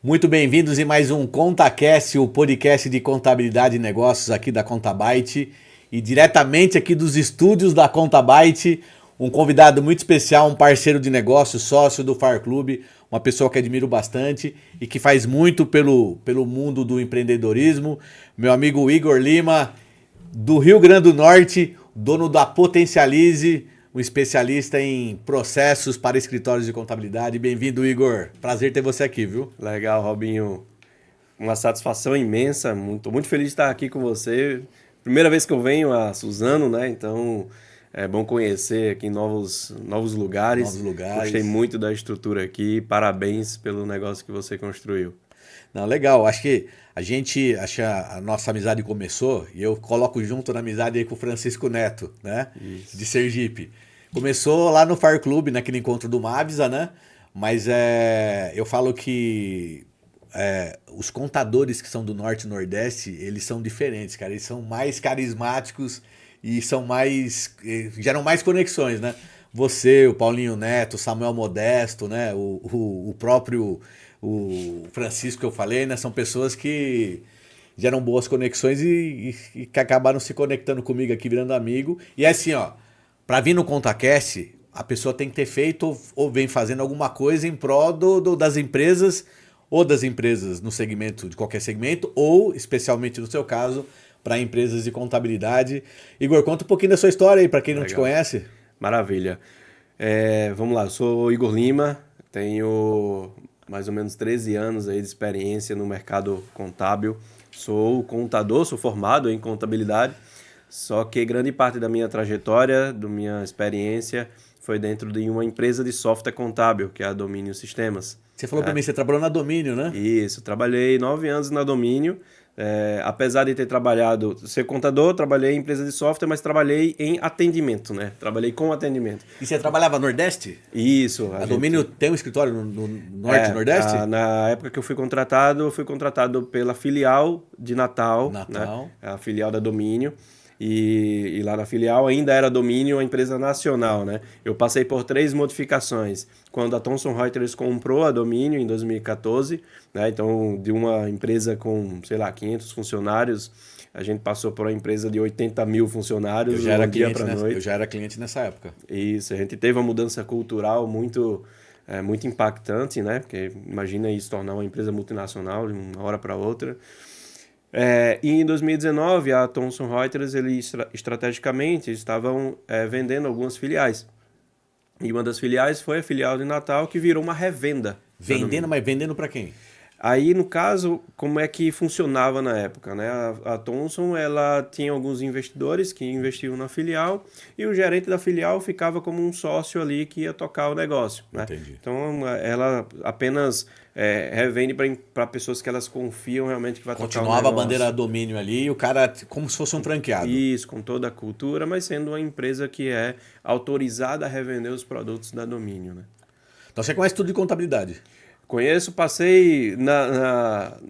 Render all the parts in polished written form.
Muito bem-vindos em mais um ContaCast, o podcast de contabilidade e negócios aqui da Contabyte. E diretamente aqui dos estúdios da Contabyte, um convidado muito especial, um parceiro de negócio, sócio do FAR Clube, uma pessoa que admiro bastante e que faz muito pelo mundo do empreendedorismo. Meu amigo Igor Lima, do Rio Grande do Norte, dono da Potencialize, um especialista em processos para escritórios de contabilidade. Bem-vindo, Igor. Prazer ter você aqui, viu? Legal, Robinho. Uma satisfação imensa. Muito feliz de estar aqui com você. Primeira vez que eu venho a Suzano, né? Então é bom conhecer aqui novos lugares. Novos lugares. Gostei muito da estrutura aqui. Parabéns pelo negócio que você construiu. Não, legal. Acho que a nossa amizade começou, e eu coloco junto na amizade aí com o Francisco Neto, né? Isso. De Sergipe. Começou lá no FAR Clube, naquele encontro do Mavisa, né? Mas eu falo que os contadores que são do Norte e Nordeste, eles são diferentes, cara. Eles são mais carismáticos e geram mais conexões, né? Você, o Paulinho Neto, o Samuel Modesto, né? O próprio o Francisco que eu falei, né? São pessoas que geram boas conexões e que acabaram se conectando comigo aqui, virando amigo. E é assim, ó, para vir no ContaCast, a pessoa tem que ter feito ou vem fazendo alguma coisa em prol das empresas, ou das empresas no segmento, de qualquer segmento, ou, especialmente no seu caso, para empresas de contabilidade. Igor, conta um pouquinho da sua história aí, para quem não te Legal. conhece. Maravilha. Vamos lá, eu sou Igor Lima, tenho mais ou menos 13 anos aí de experiência no mercado contábil. Sou contador, sou formado em contabilidade, só que grande parte da minha trajetória, da minha experiência, foi dentro de uma empresa de software contábil, que é a Domínio Sistemas. Você falou para mim, você trabalhou na Domínio, né? Isso, trabalhei 9 anos na Domínio. Apesar de ter trabalhado, ser contador, trabalhei em empresa de software, mas trabalhei em atendimento, né? Trabalhei com atendimento. E você trabalhava no Nordeste? Isso. A Domínio tem um escritório no Norte e Nordeste? Na época que eu fui contratado pela filial de Natal, Natal. né? A filial da Domínio. E lá na filial ainda era Domínio, a empresa nacional, né? Eu passei por 3 modificações. Quando a Thomson Reuters comprou a Domínio em 2014, né? Então, de uma empresa com, sei lá, 500 funcionários, a gente passou por uma empresa de 80 mil funcionários Eu já era do dia cliente para noite. eu já era cliente nessa época. Isso, a gente teve uma mudança cultural muito impactante, né? Porque imagina isso tornar uma empresa multinacional de uma hora para outra. E em 2019, a Thomson Reuters, eles estrategicamente estavam vendendo algumas filiais. E uma das filiais foi a filial de Natal, que virou uma revenda. Vendendo, mas vendendo para quem? Aí, no caso, como é que funcionava na época, né? A Thomson, ela tinha alguns investidores que investiam na filial e o gerente da filial ficava como um sócio ali que ia tocar o negócio, né? Entendi. Então, ela apenas revende para pessoas que elas confiam realmente que vai tocar o negócio. Continuava a bandeira Domínio ali e o cara como se fosse um franqueado. Isso, com toda a cultura, mas sendo uma empresa que é autorizada a revender os produtos da Domínio, né? Então você conhece tudo de contabilidade. Conheço, passei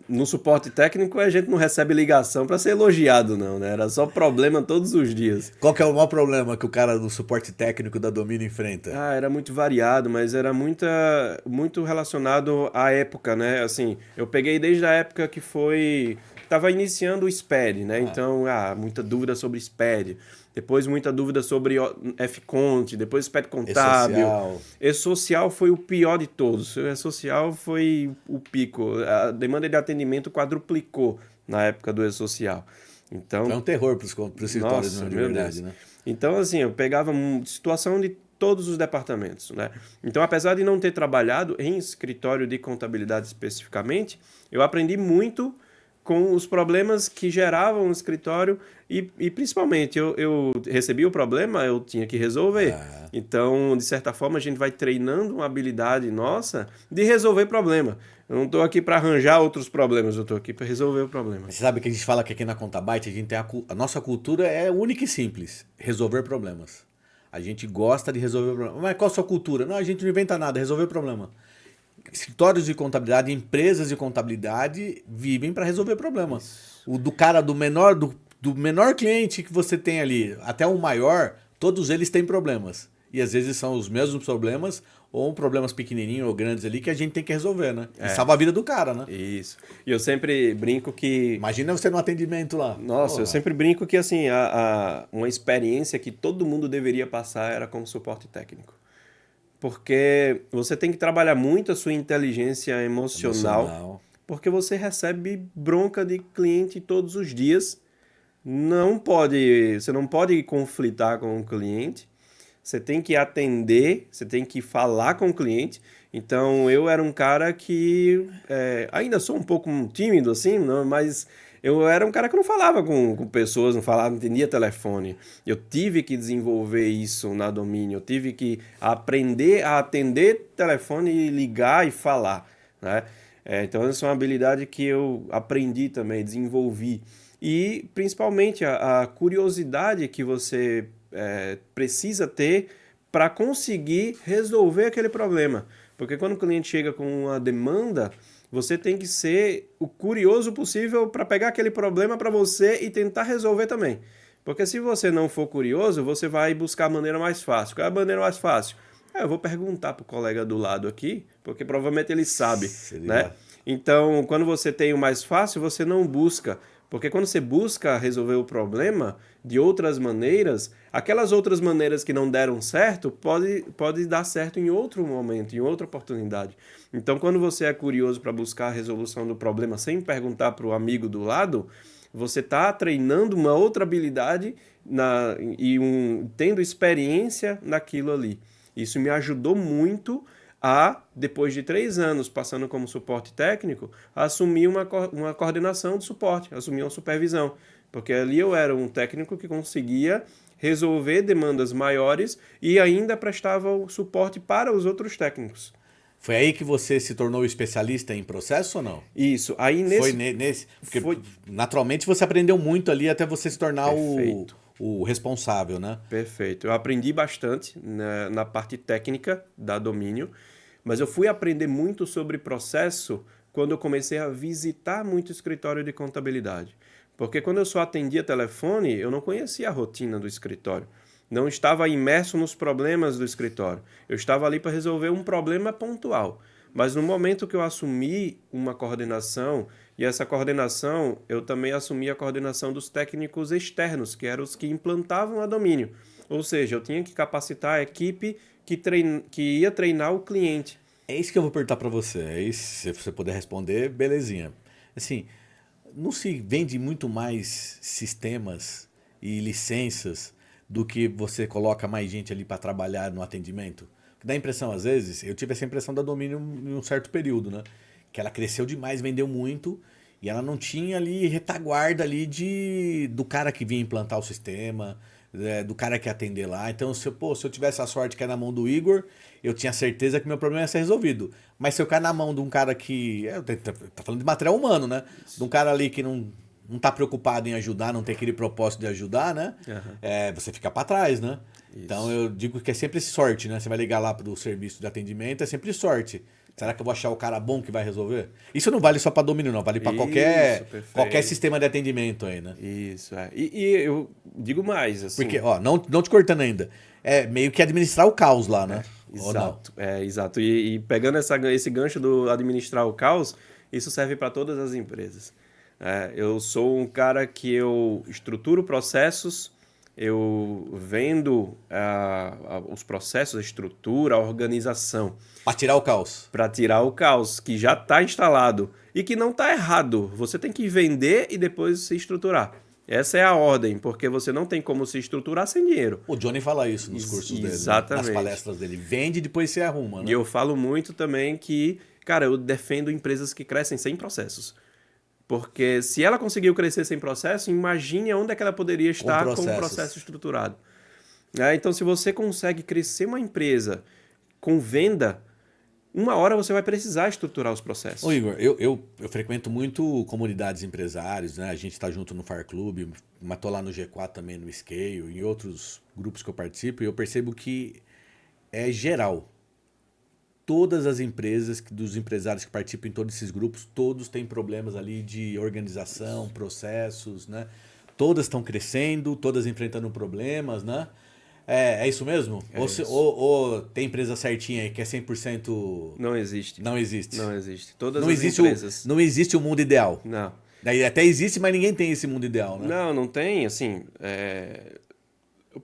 no suporte técnico, a gente não recebe ligação para ser elogiado, não, né? Era só problema todos os dias. Qual que é o maior problema que o cara do suporte técnico da Domínio enfrenta? Era muito variado, mas era muito relacionado à época, né? Assim, eu peguei desde a época que estava iniciando o SPED, né? Então, muita dúvida sobre SPED. Depois muita dúvida sobre F-Conte, depois SPED contábil. E-social. E-social foi o pior de todos. O E-social foi o pico. A demanda de atendimento quadruplicou na época do E-social. Então, Foi um terror para os escritórios, nossa, de meu verdade, Deus. né? Então, assim, eu pegava situação de todos os departamentos, né? Então, apesar de não ter trabalhado em escritório de contabilidade especificamente, eu aprendi muito com os problemas que geravam no escritório e principalmente eu recebi o problema, eu tinha que resolver. Então, de certa forma, a gente vai treinando uma habilidade nossa de resolver problema. Eu não estou aqui para arranjar outros problemas, eu estou aqui para resolver o problema. Você sabe que a gente fala que aqui na Contabyte a gente tem a nossa cultura é única e simples, resolver problemas. A gente gosta de resolver problemas. Mas qual a sua cultura? Não, a gente não inventa nada, resolver problema. Escritórios de contabilidade, empresas de contabilidade vivem para resolver problemas. O do cara do menor cliente que você tem ali até o maior, todos eles têm problemas. e às vezes são os mesmos problemas ou problemas pequenininhos ou grandes ali que a gente tem que resolver, né? E salva a vida do cara, né? Isso. E eu sempre brinco que... Imagina você no atendimento lá. Nossa, eu sempre brinco que assim, uma experiência que todo mundo deveria passar era como suporte técnico. Porque você tem que trabalhar muito a sua inteligência emocional. Porque você recebe bronca de cliente todos os dias. Você não pode conflitar com o cliente. Você tem que atender, você tem que falar com o cliente. Então, eu era um cara que ainda sou um pouco tímido, assim, não, mas eu era um cara que não falava com pessoas, não entendia telefone. Eu tive que desenvolver isso na Domínio, eu tive que aprender a atender telefone e ligar e falar, né? Então, essa é uma habilidade que eu aprendi também, desenvolvi. E, principalmente, a curiosidade que você precisa ter para conseguir resolver aquele problema. Porque quando o cliente chega com uma demanda, você tem que ser o curioso possível para pegar aquele problema para você e tentar resolver também. Porque se você não for curioso, você vai buscar a maneira mais fácil. Qual é a maneira mais fácil? Eu vou perguntar para o colega do lado aqui, porque provavelmente ele sabe, né? Então, quando você tem o mais fácil, você não busca. Porque quando você busca resolver o problema de outras maneiras, aquelas outras maneiras que não deram certo, pode dar certo em outro momento, em outra oportunidade. Então, quando você é curioso para buscar a resolução do problema sem perguntar para o amigo do lado, você está treinando uma outra habilidade tendo experiência naquilo ali. Isso me ajudou muito depois de 3 anos passando como suporte técnico, assumir uma coordenação de suporte, assumir uma supervisão. Porque ali eu era um técnico que conseguia resolver demandas maiores e ainda prestava o suporte para os outros técnicos. Foi aí que você se tornou especialista em processo ou não? Isso. Aí nesse... Foi nesse... Porque naturalmente você aprendeu muito ali até você se tornar o responsável, né? Perfeito. Eu aprendi bastante na parte técnica da Domínio, mas eu fui aprender muito sobre processo quando eu comecei a visitar muito escritório de contabilidade. Porque quando eu só atendia telefone, eu não conhecia a rotina do escritório. Não estava imerso nos problemas do escritório. Eu estava ali para resolver um problema pontual. Mas no momento que eu assumi uma coordenação, e essa coordenação, eu também assumi a coordenação dos técnicos externos, que eram os que implantavam a Domínio. Ou seja, eu tinha que capacitar a equipe que ia treinar o cliente. É isso que eu vou perguntar para você. Se você puder responder, belezinha. Assim, não se vende muito mais sistemas e licenças do que você coloca mais gente ali para trabalhar no atendimento? Dá a impressão, às vezes, eu tive essa impressão da Domínio em um certo período, né? Que ela cresceu demais, vendeu muito, e ela não tinha ali retaguarda ali do cara que vinha implantar o sistema, do cara que ia atender lá. Então, se eu tivesse a sorte que é na mão do Igor, eu tinha certeza que meu problema ia ser resolvido. Mas se eu cair na mão de um cara que... tá falando de material humano, né? Isso. De um cara ali que não tá preocupado em ajudar, não tem aquele propósito de ajudar, né? Uhum. Você fica para trás, né? Isso. Então eu digo que é sempre sorte, né? Você vai ligar lá pro serviço de atendimento, é sempre sorte. Será que eu vou achar o cara bom que vai resolver? Isso não vale só para Domínio, não. Vale para qualquer sistema de atendimento aí, né? Isso, E eu digo mais, assim... Porque, não te cortando ainda, é meio que administrar o caos lá, né? Exato, exato. E pegando esse gancho do administrar o caos, isso serve para todas as empresas. Eu sou um cara que eu estruturo processos, eu vendo os processos, a estrutura, a organização. Para tirar o caos. Para tirar o caos, que já está instalado e que não está errado. Você tem que vender e depois se estruturar. Essa é a ordem, porque você não tem como se estruturar sem dinheiro. O Johnny fala isso nos cursos dele, exatamente. Nas palestras dele. Vende e depois se arruma, né? E eu falo muito também que, cara, eu defendo empresas que crescem sem processos. Porque se ela conseguiu crescer sem processo, imagine onde é que ela poderia estar com um processo estruturado. Então, se você consegue crescer uma empresa com venda, uma hora você vai precisar estruturar os processos. Ô Igor, eu frequento muito comunidades empresários, né? A gente está junto no Fire Club, mas tô lá no G4 também, no Scale, em outros grupos que eu participo, e eu percebo que é geral. Todas as empresas, dos empresários que participam em todos esses grupos, todos têm problemas ali de organização, processos, né? Todas estão crescendo, todas enfrentando problemas, né? É isso mesmo? É Ou, isso. ou tem empresa certinha aí que é 100%... Não existe. Não existe. Não existe. Todas Não as existe empresas. não existe o mundo ideal. Não. Daí até existe, mas ninguém tem esse mundo ideal, né? Não, não tem, assim,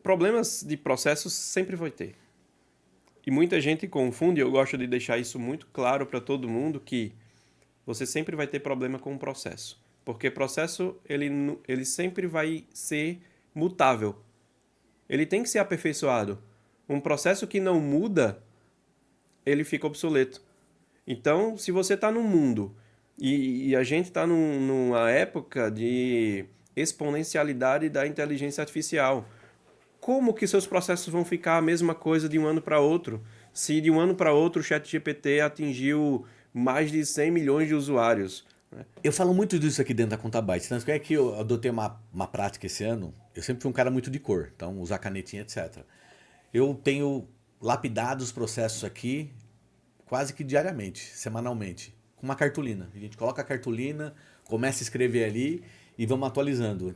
problemas de processos sempre vai ter. E muita gente confunde, eu gosto de deixar isso muito claro para todo mundo, que você sempre vai ter problema com o processo. Porque processo, ele sempre vai ser mutável. Ele tem que ser aperfeiçoado. Um processo que não muda, ele fica obsoleto. Então, se você está num mundo e a gente está numa época de exponencialidade da inteligência artificial, como que seus processos vão ficar a mesma coisa de um ano para outro? Se de um ano para outro o ChatGPT atingiu mais de 100 milhões de usuários, né? Eu falo muito disso aqui dentro da Contabyte. Tanto que é que eu adotei uma prática esse ano. Eu sempre fui um cara muito de cor, então usar canetinha, etc. Eu tenho lapidado os processos aqui quase que diariamente, semanalmente, com uma cartolina. A gente coloca a cartolina, começa a escrever ali e vamos atualizando.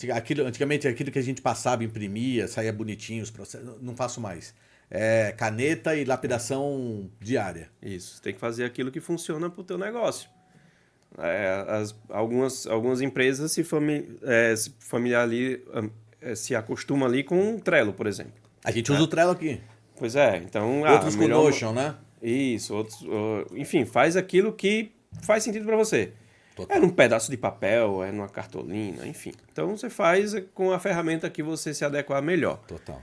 Antigamente, aquilo que a gente passava, imprimia, saía bonitinho os processos, não faço mais. É caneta e lapidação diária. Isso, tem que fazer aquilo que funciona para o teu negócio. Algumas empresas se acostumam ali com o Trello, por exemplo. A gente usa o Trello aqui. Pois é, então... Outros com Notion, né? Isso, enfim, faz aquilo que faz sentido para você. Total. É num pedaço de papel, é numa cartolina, enfim. Então você faz com a ferramenta que você se adequar melhor. Total.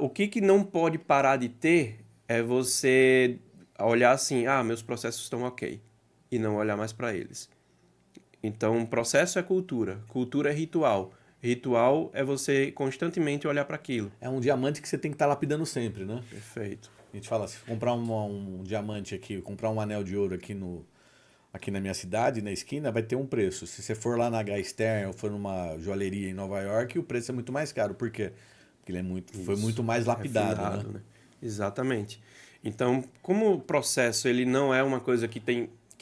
O que não pode parar de ter é você olhar assim, meus processos estão ok, e não olhar mais para eles. Então, processo é cultura, cultura é ritual. Ritual é você constantemente olhar para aquilo. É um diamante que você tem que estar lapidando sempre, né? Perfeito. A gente fala, se comprar um diamante aqui, comprar um anel de ouro aqui na minha cidade, na esquina, vai ter um preço. Se você for lá na H-Stern ou for numa joalheria em Nova York, o preço é muito mais caro. Por quê? Porque ele foi muito mais lapidado, né? Exatamente. Então, como o processo ele não é uma coisa que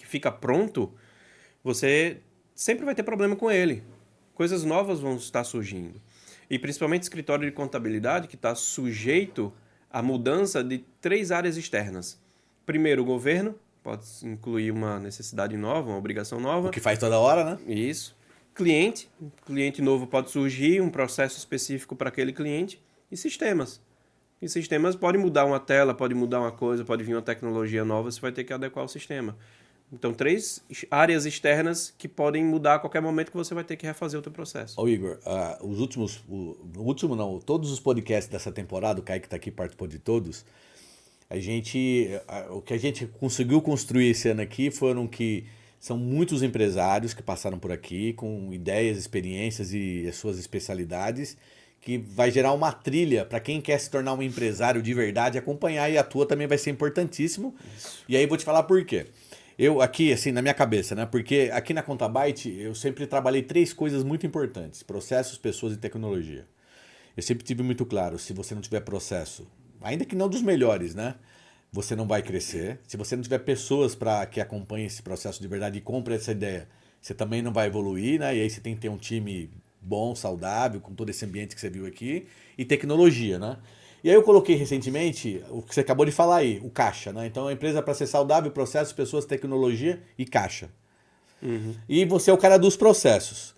fica pronto, você sempre vai ter problema com ele. Coisas novas vão estar surgindo. E principalmente escritório de contabilidade, que está sujeito à mudança de 3 áreas externas. Primeiro, o governo, pode incluir uma necessidade nova, uma obrigação nova. O que faz toda hora, né? Isso. Cliente novo pode surgir, um processo específico para aquele cliente. E sistemas. E sistemas pode mudar uma tela, pode mudar uma coisa, pode vir uma tecnologia nova, você vai ter que adequar o sistema. Então, 3 áreas externas que podem mudar a qualquer momento que você vai ter que refazer o teu processo. Ô Igor, todos os podcasts dessa temporada, o Kaique está aqui, participou de todos, o que a gente conseguiu construir esse ano aqui foram que são muitos empresários que passaram por aqui com ideias, experiências e as suas especialidades, que vai gerar uma trilha para quem quer se tornar um empresário de verdade, acompanhar, e a tua também vai ser importantíssimo. Isso. E aí vou te falar por quê. Eu aqui, assim, na minha cabeça, né? Porque aqui na Contabyte eu sempre trabalhei 3 coisas muito importantes: processos, pessoas e tecnologia. Eu sempre tive muito claro, se você não tiver processo, ainda que não dos melhores, né? Você não vai crescer. Se você não tiver pessoas que acompanhem esse processo de verdade e comprem essa ideia, você também não vai evoluir, né? E aí você tem que ter um time bom, saudável, com todo esse ambiente que você viu aqui, e tecnologia, né? E aí eu coloquei recentemente o que você acabou de falar aí, o caixa, né? Então a empresa para ser saudável, processos, pessoas, tecnologia e caixa. Uhum. E você é o cara dos processos.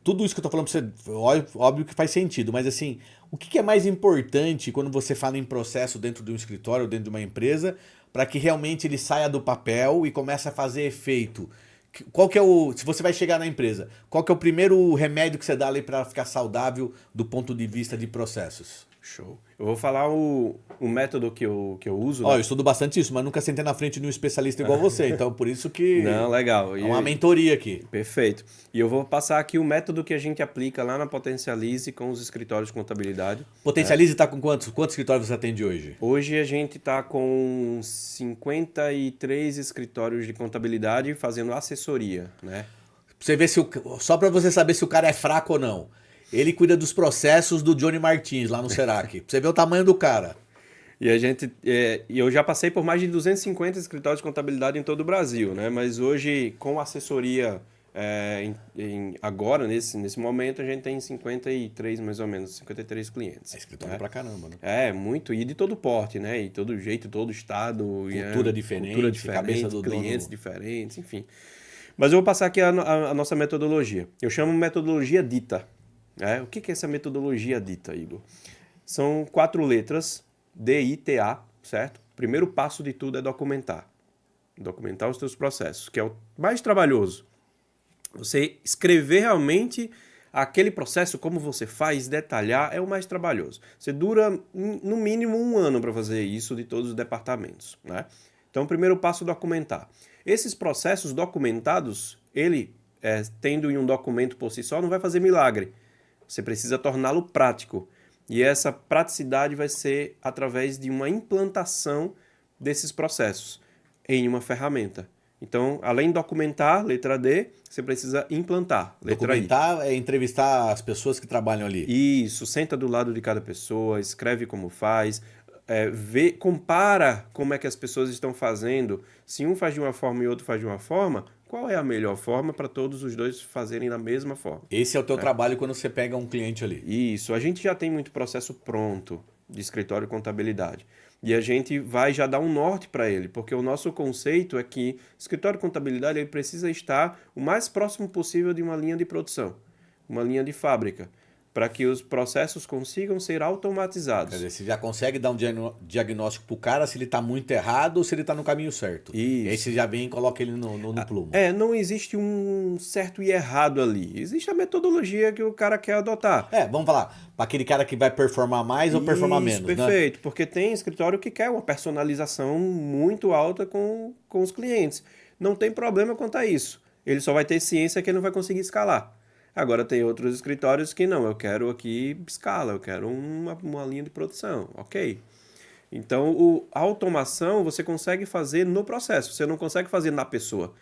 Tudo isso que eu tô falando para você, óbvio que faz sentido, mas assim, o que é mais importante quando você fala em processo dentro de um escritório, dentro de uma empresa, para que realmente ele saia do papel e comece a fazer efeito? Qual que é se você vai chegar na empresa, qual que é o primeiro remédio que você dá ali para ficar saudável do ponto de vista de processos? Show. Eu vou falar o método que eu uso. Eu estudo bastante isso, mas nunca sentei na frente de um especialista igual você, então por isso que... Não, legal. É uma mentoria aqui. Perfeito. E eu vou passar aqui o método que a gente aplica lá na Potencialize com os escritórios de contabilidade. Potencialize está com quantos escritórios você atende hoje? Hoje a gente está com 53 escritórios de contabilidade fazendo assessoria, né? Você vê só para você saber se o cara é fraco ou não. Ele cuida dos processos do Johnny Martins lá no Serac. Pra você ver o tamanho do cara. E eu já passei por mais de 250 escritórios de contabilidade em todo o Brasil, né? Mas hoje, com assessoria Agora, nesse momento, a gente tem 53, mais ou menos, 53 clientes. É escritório pra caramba, né? Muito. E de todo porte, né? E todo jeito, todo estado. Cultura diferente, cabeça do clientes dono. diferentes, enfim. Mas eu vou passar aqui a nossa metodologia. Eu chamo metodologia DITA. O que é essa metodologia DITA, Igor? São 4 letras, DITA, certo? O primeiro passo de tudo é documentar. Documentar os teus processos, que é o mais trabalhoso. Você escrever realmente aquele processo, como você faz, detalhar, é o mais trabalhoso. Você dura, no mínimo, 1 ano para fazer isso de todos os departamentos, né? Então, o primeiro passo é documentar. Esses processos documentados, tendo em um documento por si só, não vai fazer milagre. Você precisa torná-lo prático. E essa praticidade vai ser através de uma implantação desses processos em uma ferramenta. Então, além de documentar, letra D, você precisa implantar, letra I. Documentar é entrevistar as pessoas que trabalham ali. Isso, senta do lado de cada pessoa, escreve como faz, compara como é que as pessoas estão fazendo. Se um faz de uma forma e outro faz de uma forma, qual é a melhor forma para todos os dois fazerem da mesma forma? Esse é o teu trabalho quando você pega um cliente ali. Isso, a gente já tem muito processo pronto de escritório de contabilidade. E a gente vai já dar um norte para ele, porque o nosso conceito é que escritório de contabilidade ele precisa estar o mais próximo possível de uma linha de produção, uma linha de fábrica, para que os processos consigam ser automatizados. Quer dizer, você já consegue dar um diagnóstico pro cara se ele tá muito errado ou se ele tá no caminho certo. Isso. E aí você já vem e coloca ele no plumo. Não existe um certo e errado ali. Existe a metodologia que o cara quer adotar. Vamos falar, para aquele cara que vai performar mais ou performar menos, perfeito, né? porque tem escritório que quer uma personalização muito alta com os clientes. Não tem problema quanto a isso. Ele só vai ter ciência que ele não vai conseguir escalar. Agora tem outros escritórios que não, eu quero aqui escala, eu quero uma linha de produção, ok? Então, a automação você consegue fazer no processo, você não consegue fazer na pessoa.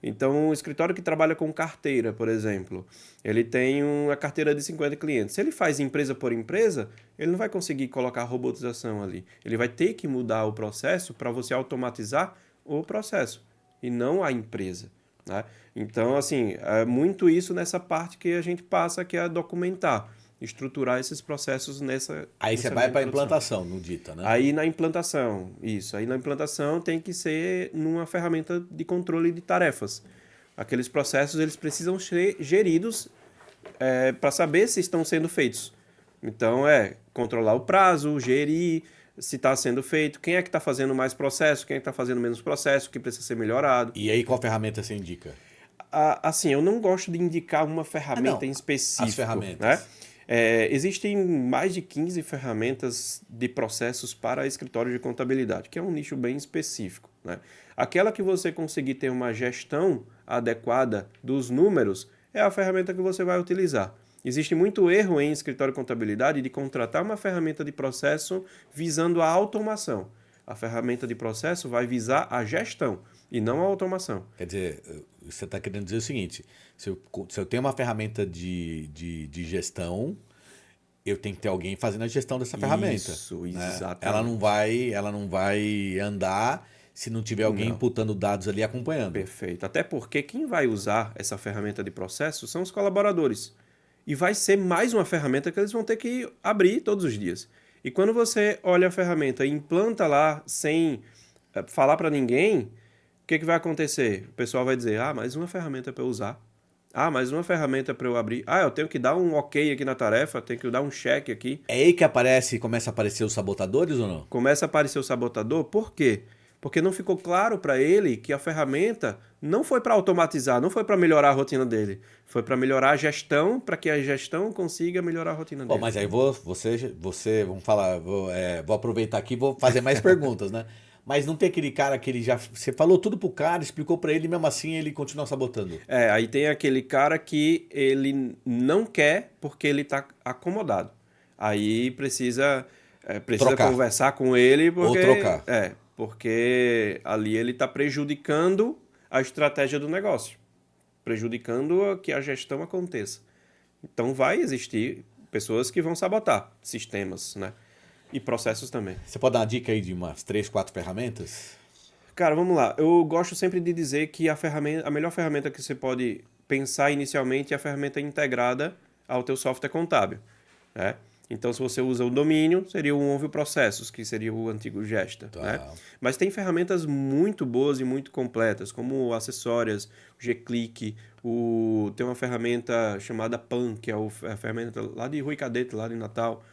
Então, um escritório que trabalha com carteira, por exemplo, ele tem uma carteira de 50 clientes. Se ele faz empresa por empresa, ele não vai conseguir colocar robotização ali. Ele vai ter que mudar o processo para você automatizar o processo e não a empresa, né? Então, assim, é muito isso nessa parte que a gente passa, que é documentar, estruturar esses processos nessa. Aí você vai para a implantação, no DITA, né? Aí na implantação, isso. Aí na implantação tem que ser numa ferramenta de controle de tarefas. Aqueles processos eles precisam ser geridos para saber se estão sendo feitos. Então, controlar o prazo, gerir se está sendo feito, quem é que está fazendo mais processo, quem é que está fazendo menos processo, o que precisa ser melhorado. E aí qual ferramenta você indica? Assim, eu não gosto de indicar uma ferramenta em específico. As ferramentas. Né? Existem mais de 15 ferramentas de processos para escritório de contabilidade, que é um nicho bem específico, né? Aquela que você conseguir ter uma gestão adequada dos números é a ferramenta que você vai utilizar. Existe muito erro em escritório de contabilidade de contratar uma ferramenta de processo visando a automação. A ferramenta de processo vai visar a gestão e não a automação. Quer dizer, você está querendo dizer o seguinte, se eu tenho uma ferramenta de gestão, eu tenho que ter alguém fazendo a gestão dessa ferramenta. Isso, né? exatamente. Ela não vai andar se não tiver alguém imputando dados ali acompanhando. Perfeito. Até porque quem vai usar essa ferramenta de processo são os colaboradores. E vai ser mais uma ferramenta que eles vão ter que abrir todos os dias. E quando você olha a ferramenta e implanta lá sem falar para ninguém, o que vai acontecer? O pessoal vai dizer, mais uma ferramenta para eu usar. Mais uma ferramenta para eu abrir. Eu tenho que dar um ok aqui na tarefa, tenho que dar um check aqui. É aí que começa a aparecer os sabotadores ou não? Começa a aparecer o sabotador, por quê? Porque não ficou claro para ele que a ferramenta não foi para automatizar, não foi para melhorar a rotina dele. Foi para melhorar a gestão, para que a gestão consiga melhorar a rotina dele. Mas aí vamos falar, vou aproveitar aqui e vou fazer mais perguntas, né? Mas não tem aquele cara que você falou tudo pro cara, explicou para ele, mesmo assim ele continua sabotando. Aí tem aquele cara que ele não quer porque ele está acomodado. Aí precisa conversar com ele porque, ou trocar. Porque ali ele está prejudicando a estratégia do negócio, prejudicando que a gestão aconteça. Então vai existir pessoas que vão sabotar sistemas, né? E processos também. Você pode dar uma dica aí de umas 3, 4 ferramentas? Cara, vamos lá. Eu gosto sempre de dizer que a melhor ferramenta que você pode pensar inicialmente é a ferramenta integrada ao teu software contábil, né? Então, se você usa o domínio, seria o Onvio Processos, que seria o antigo Gesta, Tá. né? Mas tem ferramentas muito boas e muito completas, como acessórias, o G-Click, tem uma ferramenta chamada PAN, que é a ferramenta lá de Rui Cadete, lá de Natal.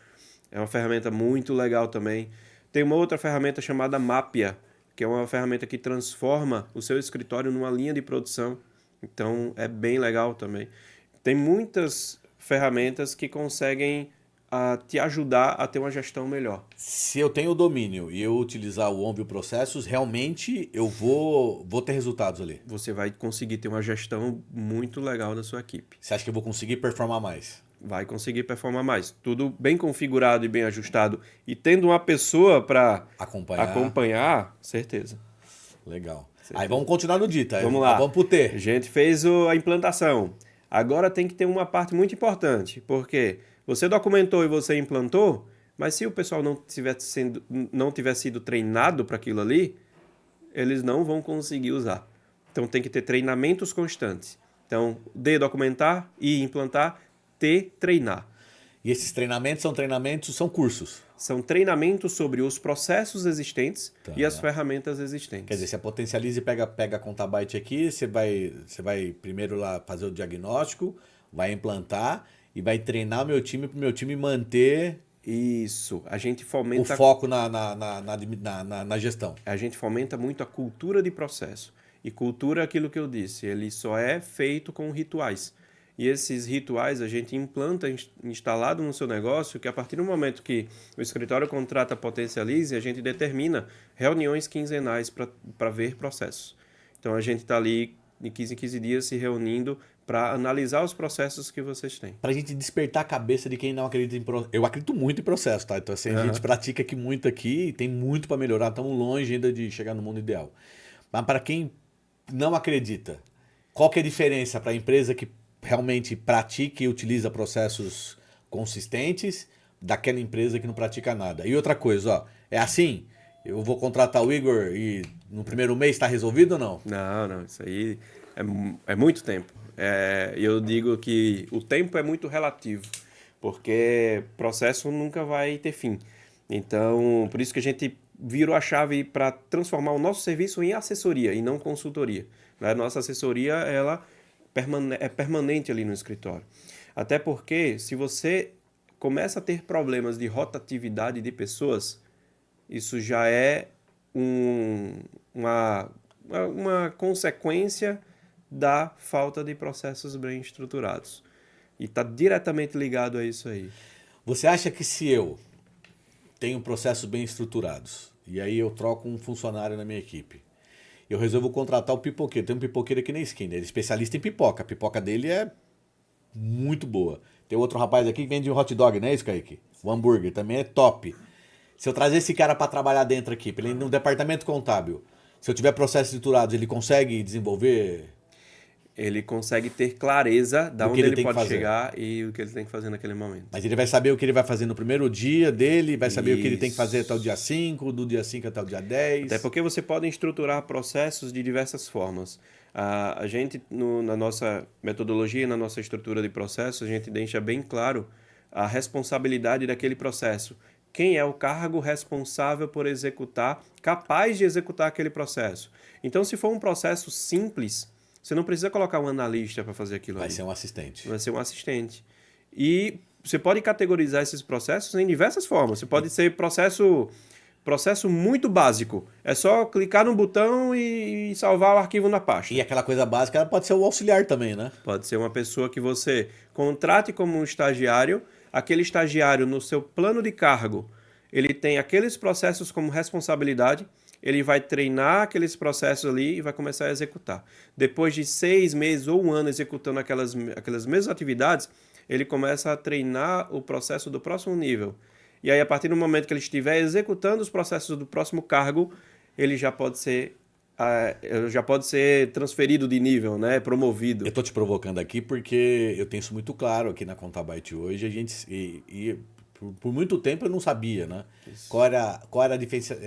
É uma ferramenta muito legal também. Tem uma outra ferramenta chamada Mapia, que é uma ferramenta que transforma o seu escritório numa linha de produção. Então, é bem legal também. Tem muitas ferramentas que conseguem te ajudar a ter uma gestão melhor. Se eu tenho o domínio e eu utilizar o Onvio Processos, realmente eu vou ter resultados ali. Você vai conseguir ter uma gestão muito legal da sua equipe. Você acha que eu vou conseguir performar mais? Vai conseguir performar mais. Tudo bem configurado e bem ajustado. E tendo uma pessoa para acompanhar, certeza. Legal. Aí vamos continuar no dita. Vamos lá. Vamos pro T. A gente fez a implantação. Agora tem que ter uma parte muito importante, porque você documentou e você implantou, mas se o pessoal não tiver sido treinado para aquilo ali, eles não vão conseguir usar. Então tem que ter treinamentos constantes. Então, D, documentar, I, implantar, T, treinar. E esses são cursos. São treinamentos sobre os processos existentes e as ferramentas existentes. Quer dizer, se a Potencialize pega a Contabyte aqui, você vai primeiro lá fazer o diagnóstico, vai implantar e vai treinar o meu time para o meu time manter isso. A gente fomenta o foco na gestão. A gente fomenta muito a cultura de processo. E cultura é aquilo que eu disse, ele só é feito com rituais. E esses rituais a gente implanta instalado no seu negócio, que a partir do momento que o escritório contrata a Potencialize, a gente determina reuniões quinzenais para ver processos. Então a gente está ali de 15 em 15 dias se reunindo para analisar os processos que vocês têm. Para a gente despertar a cabeça de quem não acredita em processo. Eu acredito muito em processo, tá? Então assim, a gente pratica aqui muito aqui, tem muito para melhorar, estamos longe ainda de chegar no mundo ideal. Mas para quem não acredita, qual que é a diferença para a empresa que realmente pratica e utiliza processos consistentes daquela empresa que não pratica nada? E outra coisa, ó, é assim, eu vou contratar o Igor e no primeiro mês está resolvido ou não? Não, isso aí é muito tempo. Eu digo que o tempo é muito relativo, porque processo nunca vai ter fim. Então, por isso que a gente virou a chave para transformar o nosso serviço em assessoria e não consultoria. A nossa assessoria, ela é permanente ali no escritório. Até porque, se você começa a ter problemas de rotatividade de pessoas, isso já é uma consequência da falta de processos bem estruturados. E está diretamente ligado a isso aí. Você acha que se eu tenho processos bem estruturados e aí eu troco um funcionário na minha equipe, eu resolvo contratar o pipoqueiro. Tem um pipoqueiro aqui na esquina, ele é especialista em pipoca. A pipoca dele é muito boa. Tem outro rapaz aqui que vende um hot dog, não é isso, Kaique? O hambúrguer também é top. Se eu trazer esse cara para trabalhar dentro aqui, para ele no departamento contábil, se eu tiver processos estruturados, ele consegue desenvolver? Ele consegue ter clareza de onde ele pode fazer. Chegar e o que ele tem que fazer naquele momento. Mas ele vai saber o que ele vai fazer no primeiro dia dele, vai saber o que ele tem que fazer até o dia 5, do dia 5 até o dia 10. Até porque você pode estruturar processos de diversas formas. A gente, na nossa metodologia, na nossa estrutura de processo, a gente deixa bem claro a responsabilidade daquele processo. Quem é o cargo responsável por executar, capaz de executar aquele processo. Então, se for um processo simples, você não precisa colocar um analista para fazer aquilo ali. Vai ser um assistente. Vai ser um assistente. E você pode categorizar esses processos em diversas formas. Você pode ser processo muito básico. É só clicar no botão e salvar o arquivo na pasta. E aquela coisa básica ela pode ser o auxiliar também, né? Pode ser uma pessoa que você contrate como um estagiário. Aquele estagiário, no seu plano de cargo, ele tem aqueles processos como responsabilidade. Ele vai treinar aqueles processos ali e vai começar a executar. Depois de 6 meses ou 1 ano executando aquelas mesmas atividades, ele começa a treinar o processo do próximo nível. E aí, a partir do momento que ele estiver executando os processos do próximo cargo, ele já pode ser transferido de nível, né? Promovido. Eu estou te provocando aqui porque eu tenho isso muito claro aqui na Contabyte hoje. A gente por muito tempo eu não sabia, né? Qual era a diferença.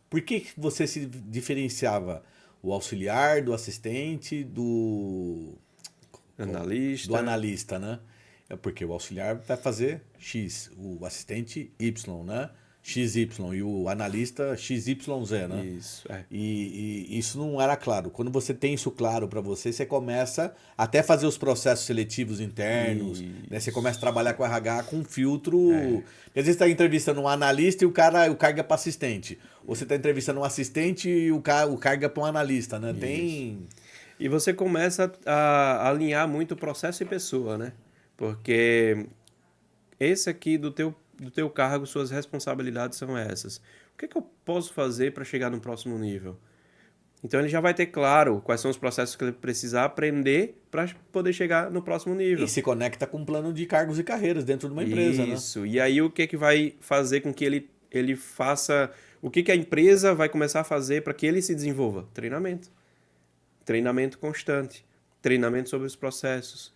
Por que que você se diferenciava o auxiliar, do assistente, do analista, né? É porque o auxiliar vai fazer X, o assistente Y, né? XY e o analista XYZ, né? Isso, é. E isso não era claro. Quando você tem isso claro para você, você começa até fazer os processos seletivos internos, né? Você começa a trabalhar com RH com um filtro. Porque às vezes você está entrevistando um analista e o carga é para assistente. Ou você está entrevistando um assistente e o carga é para um analista, né? Tem. E você começa a alinhar muito processo e pessoa, né? Porque esse aqui do teu cargo, suas responsabilidades são essas. O que é que eu posso fazer para chegar no próximo nível? Então ele já vai ter claro quais são os processos que ele precisa aprender para poder chegar no próximo nível. E se conecta com um plano de cargos e carreiras dentro de uma empresa, né? Isso. E aí o que é que vai fazer com que ele faça... O que que a empresa vai começar a fazer para que ele se desenvolva? Treinamento. Treinamento constante. Treinamento sobre os processos.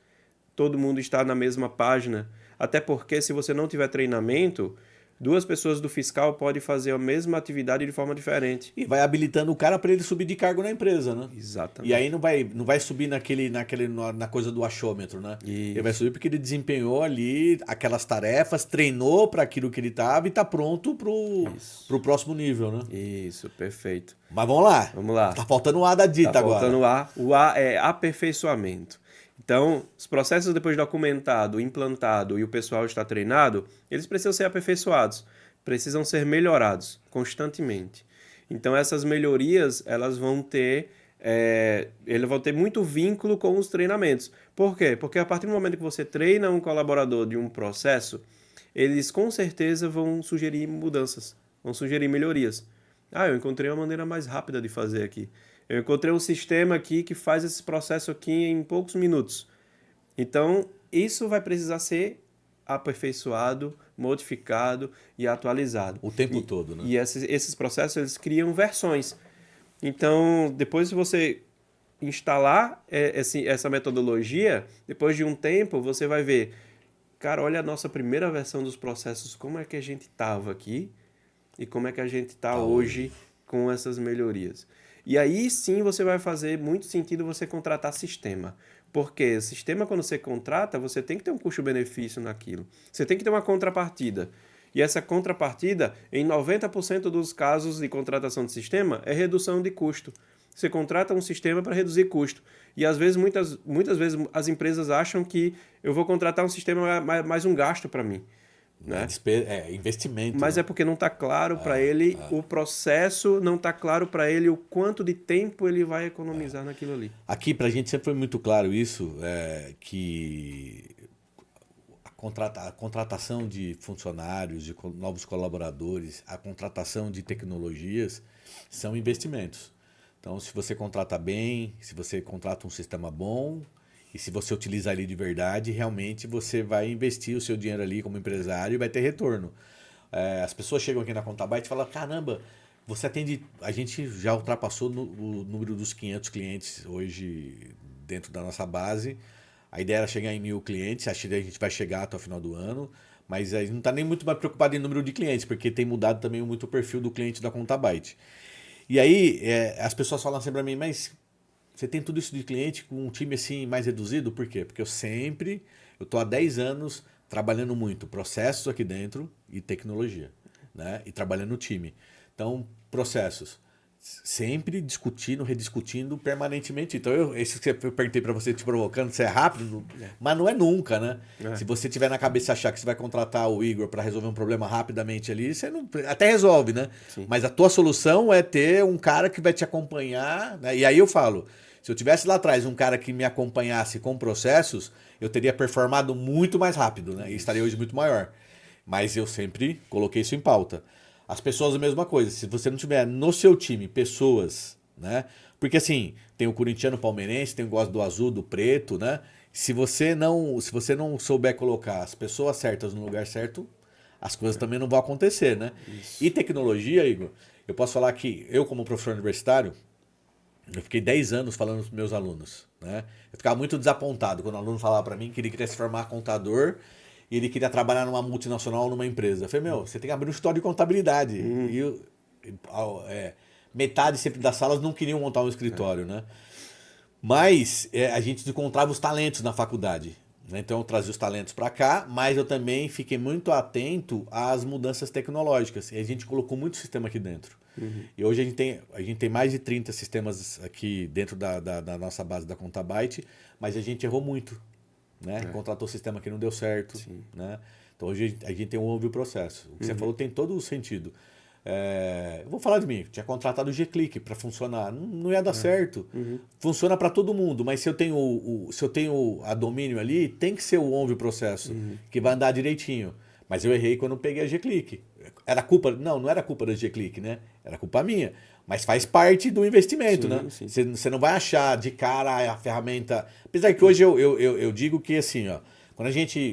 Todo mundo está na mesma página. Até porque se você não tiver treinamento, duas pessoas do fiscal podem fazer a mesma atividade de forma diferente. E vai habilitando o cara para ele subir de cargo na empresa, né? Exatamente. E aí não vai subir na coisa do achômetro, né? Isso. Ele vai subir porque ele desempenhou ali aquelas tarefas, treinou para aquilo que ele estava e está pronto pro próximo nível, né? Isso, perfeito. Mas vamos lá. Vamos lá. Tá faltando o A da dita agora. Tá faltando o A. O A é aperfeiçoamento. Então, os processos depois documentado, implantado e o pessoal está treinado, eles precisam ser aperfeiçoados, precisam ser melhorados constantemente. Então, essas melhorias, elas vão ter muito vínculo com os treinamentos. Por quê? Porque a partir do momento que você treina um colaborador de um processo, eles com certeza vão sugerir mudanças, vão sugerir melhorias. Eu encontrei uma maneira mais rápida de fazer aqui. Eu encontrei um sistema aqui que faz esse processo aqui em poucos minutos. Então, isso vai precisar ser aperfeiçoado, modificado e atualizado. O tempo todo, né? E esses processos, eles criam versões. Então, depois que você instalar essa metodologia, depois de um tempo, você vai ver, cara, olha a nossa primeira versão dos processos, como é que a gente estava aqui e como é que a gente está hoje com essas melhorias. E aí sim você vai fazer muito sentido você contratar sistema. Porque sistema, quando você contrata, você tem que ter um custo-benefício naquilo. Você tem que ter uma contrapartida. E essa contrapartida, em 90% dos casos de contratação de sistema, é redução de custo. Você contrata um sistema para reduzir custo. E às vezes, muitas vezes, as empresas acham que eu vou contratar um sistema mais um gasto para mim. Né? Investimento. Mas é porque não está claro para ele o processo, não está claro para ele o quanto de tempo ele vai economizar naquilo ali. Aqui para a gente sempre foi muito claro isso, que a contratação de funcionários, de novos colaboradores, a contratação de tecnologias são investimentos. Então, se você contrata bem, se você contrata um sistema bom, e se você utilizar ele de verdade, realmente você vai investir o seu dinheiro ali como empresário e vai ter retorno. As pessoas chegam aqui na Contabyte e falam, caramba, você atende... A gente já ultrapassou o número dos 500 clientes hoje dentro da nossa base. A ideia era chegar em 1.000 clientes, acho que a gente vai chegar até o final do ano, mas a gente não está nem muito mais preocupado em número de clientes, porque tem mudado também muito o perfil do cliente da Contabyte. E aí, as pessoas falam assim para mim, mas... Você tem tudo isso de cliente com um time assim mais reduzido? Por quê? Porque eu estou há 10 anos trabalhando muito processos aqui dentro e tecnologia, né? E trabalhando no time. Então, processos. Sempre discutindo, rediscutindo permanentemente. Então, eu perguntei para você, te provocando, se é rápido, mas não é nunca, né? Se você tiver na cabeça achar que você vai contratar o Igor para resolver um problema rapidamente ali, você não, até resolve, né? Sim. Mas a tua solução é ter um cara que vai te acompanhar, né? E aí eu falo, se eu tivesse lá atrás um cara que me acompanhasse com processos, eu teria performado muito mais rápido, né? E estaria hoje muito maior. Mas eu sempre coloquei isso em pauta. As pessoas a mesma coisa. Se você não tiver no seu time pessoas, né? Porque assim, tem o corintiano, o palmeirense, tem o gosto do azul, do preto, né? Se você não souber colocar as pessoas certas no lugar certo, as coisas também não vão acontecer, né? Isso. E tecnologia, Igor, eu posso falar que eu como professor universitário, eu fiquei 10 anos falando para os meus alunos, né? Eu ficava muito desapontado quando o aluno falava para mim que ele queria se formar contador e ele queria trabalhar numa multinacional ou numa empresa. Eu falei, você tem que abrir um escritório de contabilidade. metade sempre das salas não queriam montar um escritório, né? Mas a gente encontrava os talentos na faculdade, né? Então eu trazia os talentos para cá, mas eu também fiquei muito atento às mudanças tecnológicas. E a gente colocou muito sistema aqui dentro. E hoje a gente tem mais de 30 sistemas aqui dentro da nossa base da Contabyte, mas a gente errou muito, né? Contratou o sistema que não deu certo, né? Então hoje a gente tem um ouviu processo. O que você falou tem todo o sentido. Eu vou falar de mim, tinha contratado o G-Click para funcionar, não ia dar certo. Funciona para todo mundo, mas se eu tenho a domínio ali, tem que ser o ouviu processo, que vai andar direitinho. Mas eu errei quando eu peguei a G-Click. Era culpa? Não era culpa da G-Click, né? Era culpa minha. Mas faz parte do investimento, né? Você não vai achar de cara a ferramenta. Apesar que hoje eu digo que assim, ó,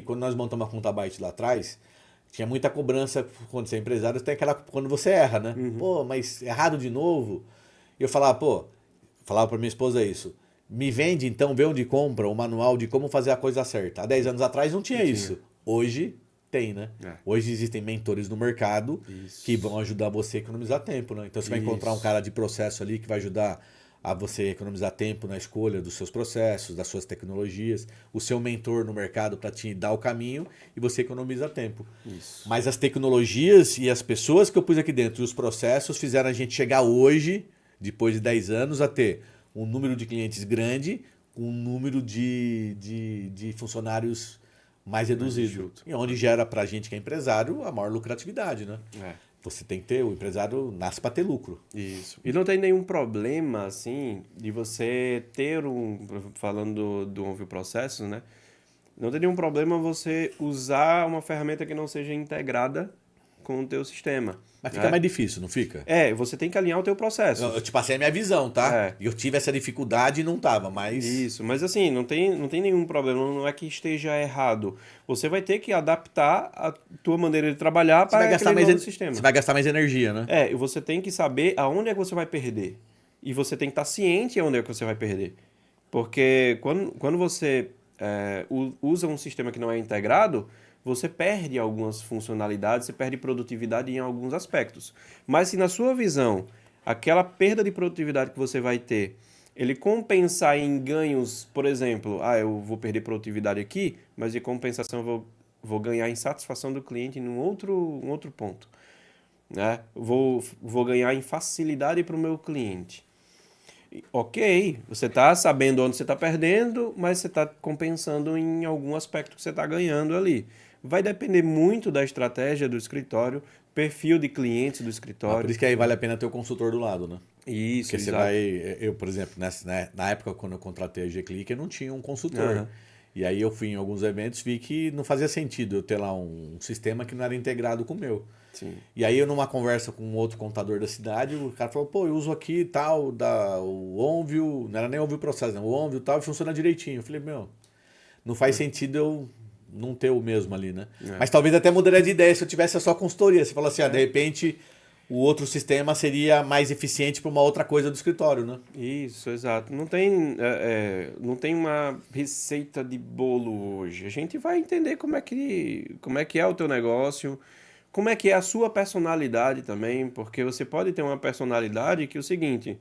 quando nós montamos a Contabyte lá atrás, tinha muita cobrança quando você é empresário, tem aquela quando você erra, né? Pô, mas errado de novo. E eu falava para minha esposa isso. Me vende então, vê onde compra o manual de como fazer a coisa certa. Há 10 anos atrás não tinha isso. Hoje tem, né? Hoje existem mentores no mercado que vão ajudar você a economizar tempo, né? Então você vai encontrar um cara de processo ali que vai ajudar a você economizar tempo na escolha dos seus processos, das suas tecnologias, o seu mentor no mercado para te dar o caminho e você economiza tempo. Mas as tecnologias e as pessoas que eu pus aqui dentro e os processos fizeram a gente chegar hoje, depois de 10 anos, a ter um número de clientes grande, um número de funcionários mais reduzido. E onde gera para a gente que é empresário a maior lucratividade, né? Você tem que ter, o empresário nasce para ter lucro. Isso. E não tem nenhum problema, assim, de você ter falando do ouviu processo, né? Não tem nenhum problema você usar uma ferramenta que não seja integrada com o teu sistema. Mas fica mais difícil, não fica? Você tem que alinhar o teu processo. Eu te passei a minha visão, tá? Eu tive essa dificuldade e não tava, mas... Isso, mas assim, não tem nenhum problema, não é que esteja errado. Você vai ter que adaptar a tua maneira de trabalhar para aquele novo sistema. Você vai gastar mais energia, né? E você tem que saber aonde é que você vai perder. E você tem que estar ciente aonde é que você vai perder. Porque quando você usa um sistema que não é integrado, você perde algumas funcionalidades, você perde produtividade em alguns aspectos. Mas se na sua visão, aquela perda de produtividade que você vai ter, ele compensar em ganhos, por exemplo, eu vou perder produtividade aqui, mas de compensação eu vou ganhar em satisfação do cliente em um outro ponto. Né? Vou ganhar em facilidade para o meu cliente. Ok, você está sabendo onde você está perdendo, mas você está compensando em algum aspecto que você está ganhando ali. Vai depender muito da estratégia do escritório, perfil de clientes do escritório. Por isso que aí vale a pena ter o consultor do lado, né? Isso, porque você vai... Eu, por exemplo, na época quando eu contratei a G-Click, eu não tinha um consultor. E aí eu fui em alguns eventos, vi que não fazia sentido eu ter lá um sistema que não era integrado com o meu. E aí eu numa conversa com um outro contador da cidade, o cara falou, pô, eu uso aqui tal, o Onvio, não era nem o Onvio Processo, não, o Onvio tal, e funciona direitinho. Eu falei, não faz sentido eu não ter o mesmo ali, né? Mas talvez até mudaria de ideia se eu tivesse só consultoria. Você fala assim, de repente o outro sistema seria mais eficiente para uma outra coisa do escritório, né? Isso, exato. Não tem uma receita de bolo hoje. A gente vai entender como é que é o teu negócio, como é que é a sua personalidade também, porque você pode ter uma personalidade que é o seguinte...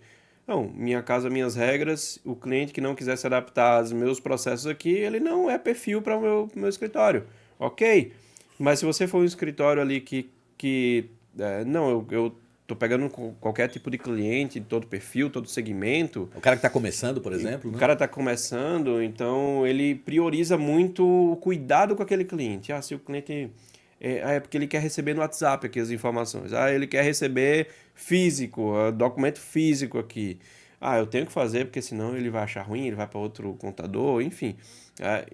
Não, minha casa, minhas regras, o cliente que não quiser se adaptar aos meus processos aqui, ele não é perfil para o meu escritório. Ok, mas se você for um escritório ali eu estou pegando qualquer tipo de cliente, todo perfil, todo segmento. O cara que está começando, por exemplo. O cara está começando, então ele prioriza muito o cuidado com aquele cliente. Se o cliente... É porque ele quer receber no WhatsApp aqui as informações. Ele quer receber físico, documento físico aqui. Eu tenho que fazer porque senão ele vai achar ruim, ele vai para outro contador, enfim.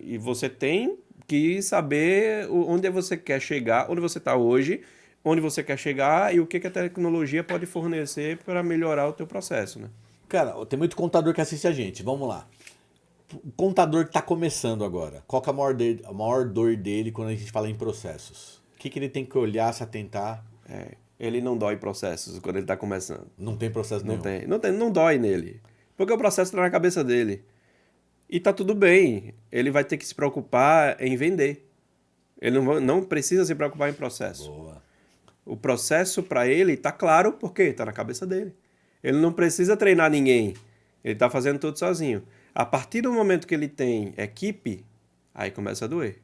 E você tem que saber onde você quer chegar, onde você está hoje, onde você quer chegar e o que a tecnologia pode fornecer para melhorar o teu processo, né? Cara, tem muito contador que assiste a gente. Vamos lá. O contador que está começando agora, qual que é a maior dor dele quando a gente fala em processos? O que ele tem que olhar, se atentar? Ele não dói processos quando ele está começando. Não tem processo nenhum? Não dói nele. Porque o processo está na cabeça dele. E tá tudo bem. Ele vai ter que se preocupar em vender. Ele não precisa se preocupar em processo. Boa. O processo para ele está claro porque está na cabeça dele. Ele não precisa treinar ninguém. Ele está fazendo tudo sozinho. A partir do momento que ele tem equipe, aí começa a doer.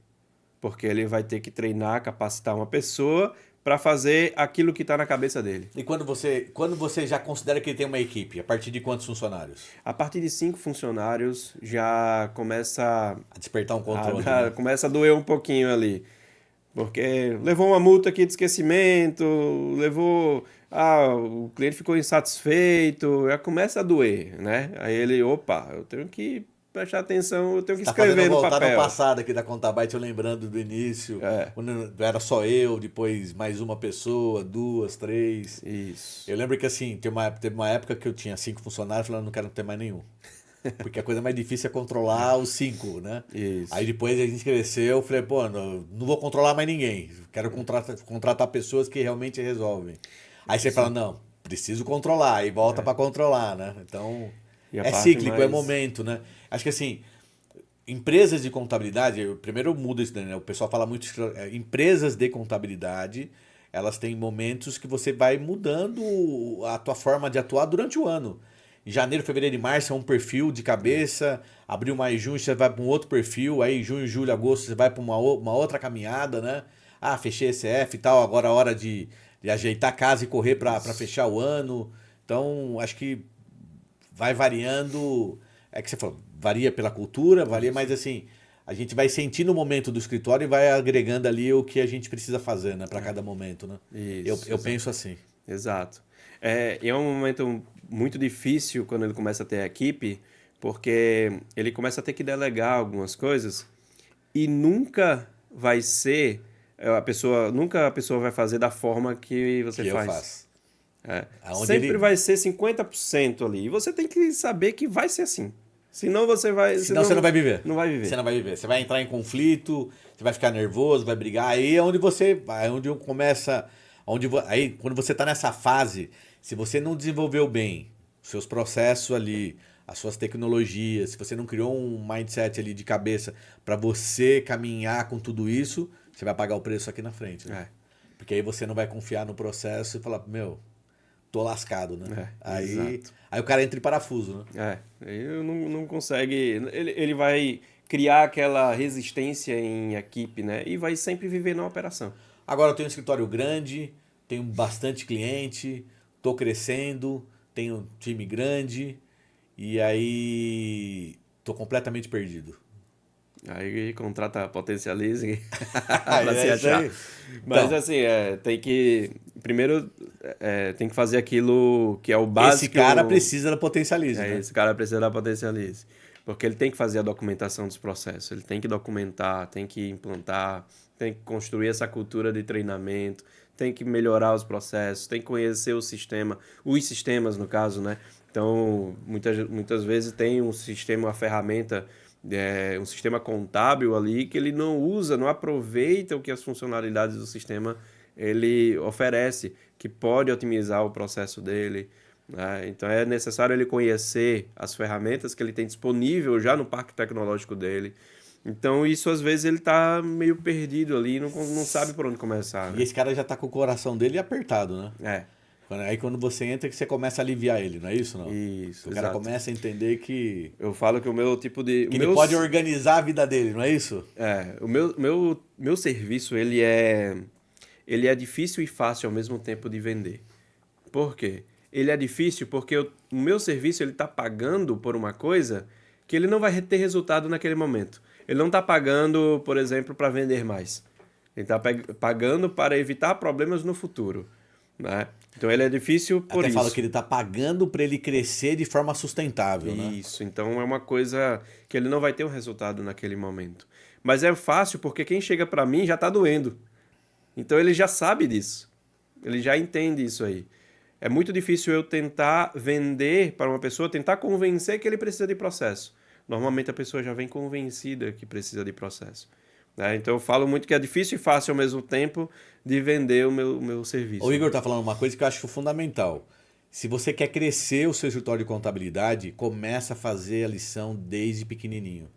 Porque ele vai ter que treinar, capacitar uma pessoa para fazer aquilo que está na cabeça dele. E quando você já considera que ele tem uma equipe, a partir de quantos funcionários? A partir de 5 funcionários já começa A despertar um controle, a, né? começa a doer um pouquinho ali. Porque levou uma multa aqui de esquecimento, o cliente ficou insatisfeito, já começa a doer, né? Aí ele, opa, eu tenho que prestar atenção, eu tenho que Tá fazendo escrever no voltar no papel. passado aqui da Contabyte, eu lembrando do início, quando era só eu, depois mais uma pessoa, 2, 3. Isso. Eu lembro que assim, teve uma época que eu tinha 5 funcionários, falando, não quero ter mais nenhum. Porque a coisa mais difícil é controlar os 5, né? Isso. Aí depois a gente cresceu, eu falei, pô, não vou controlar mais ninguém. Quero contratar pessoas que realmente resolvem. Aí você fala, não, preciso controlar, aí volta para controlar, né? Então, E a é parte cíclico, é mais- momento, né? Acho que assim, empresas de contabilidade, primeiro eu mudo isso, né? O pessoal fala muito, empresas de contabilidade, elas têm momentos que você vai mudando a tua forma de atuar durante o ano. Em janeiro, fevereiro e março é um perfil de cabeça, abril, maio e junho você vai para um outro perfil, aí junho, julho, agosto você vai para uma outra caminhada, né? Ah, fechei ECF e tal, agora é hora de ajeitar a casa e correr para fechar o ano. Então, acho que vai variando. É que você falou, varia pela cultura, varia, mas assim, a gente vai sentindo o momento do escritório e vai agregando ali o que a gente precisa fazer, né, para cada momento, né? Isso, Eu penso assim. Exato. E é um momento muito difícil quando ele começa a ter a equipe, porque ele começa a ter que delegar algumas coisas e nunca a pessoa vai fazer da forma que você Que eu faz. faço. Aonde Sempre ele- vai ser 50% ali. E você tem que saber que vai ser assim. Senão você vai. Senão você não vai viver. Não vai viver. Você não vai viver. Você vai entrar em conflito, você vai ficar nervoso, vai brigar. Aí é onde você. Aí onde começa. Aí, quando você está nessa fase, se você não desenvolveu bem os seus processos ali, as suas tecnologias, se você não criou um mindset ali de cabeça para você caminhar com tudo isso, você vai pagar o preço aqui na frente, né? Porque aí você não vai confiar no processo e falar, meu, tô lascado, né? Exato. Aí o cara entra em parafuso, né? Ele não consegue. Ele vai criar aquela resistência em equipe, né? E vai sempre viver na operação. Agora eu tenho um escritório grande, tenho bastante cliente, tô crescendo, tenho um time grande e aí tô completamente perdido. Aí contrata Potencialize É para se isso achar. aí. Mas Então, assim, tem que. Primeiro, tem que fazer aquilo que é o básico. esse cara precisa da Potencialize, né? Esse cara precisa da Potencialize. Porque ele tem que fazer a documentação dos processos, ele tem que documentar, tem que implantar, tem que construir essa cultura de treinamento, tem que melhorar os processos, tem que conhecer o sistema, os sistemas no caso, né? Então, muitas vezes tem um sistema, uma ferramenta, um sistema contábil ali que ele não usa, não aproveita o que as funcionalidades do sistema ele oferece, que pode otimizar o processo dele. Então é necessário ele conhecer as ferramentas que ele tem disponível já no parque tecnológico dele. Então isso às vezes ele está meio perdido ali, não sabe por onde começar. E Né? esse cara já tá com o coração dele apertado, né? É, Aí quando você entra que você começa a aliviar ele, não é isso, não? isso, O cara exato. começa a entender que Eu falo que o meu tipo de... ele pode organizar a vida dele, não é isso? O meu serviço ele é difícil e fácil ao mesmo tempo de vender. Por quê? Ele é difícil porque o meu serviço ele está pagando por uma coisa que ele não vai ter resultado naquele momento. Ele não está pagando, por exemplo, para vender mais. Ele está pagando para evitar problemas no futuro. Né? Então ele é difícil por Até isso. fala que ele tá pagando para ele crescer de forma sustentável, né? Isso, então é uma coisa que ele não vai ter um resultado naquele momento. Mas é fácil porque quem chega para mim já está doendo. Então ele já sabe disso. Ele já entende isso aí. É muito difícil eu tentar vender para uma pessoa, tentar convencer que ele precisa de processo. Normalmente a pessoa já vem convencida que precisa de processo. Né? Então eu falo muito que é difícil e fácil ao mesmo tempo de vender o meu serviço. O Igor tá falando uma coisa que eu acho fundamental. Se você quer crescer o seu escritório de contabilidade, começa a fazer a lição desde pequenininho.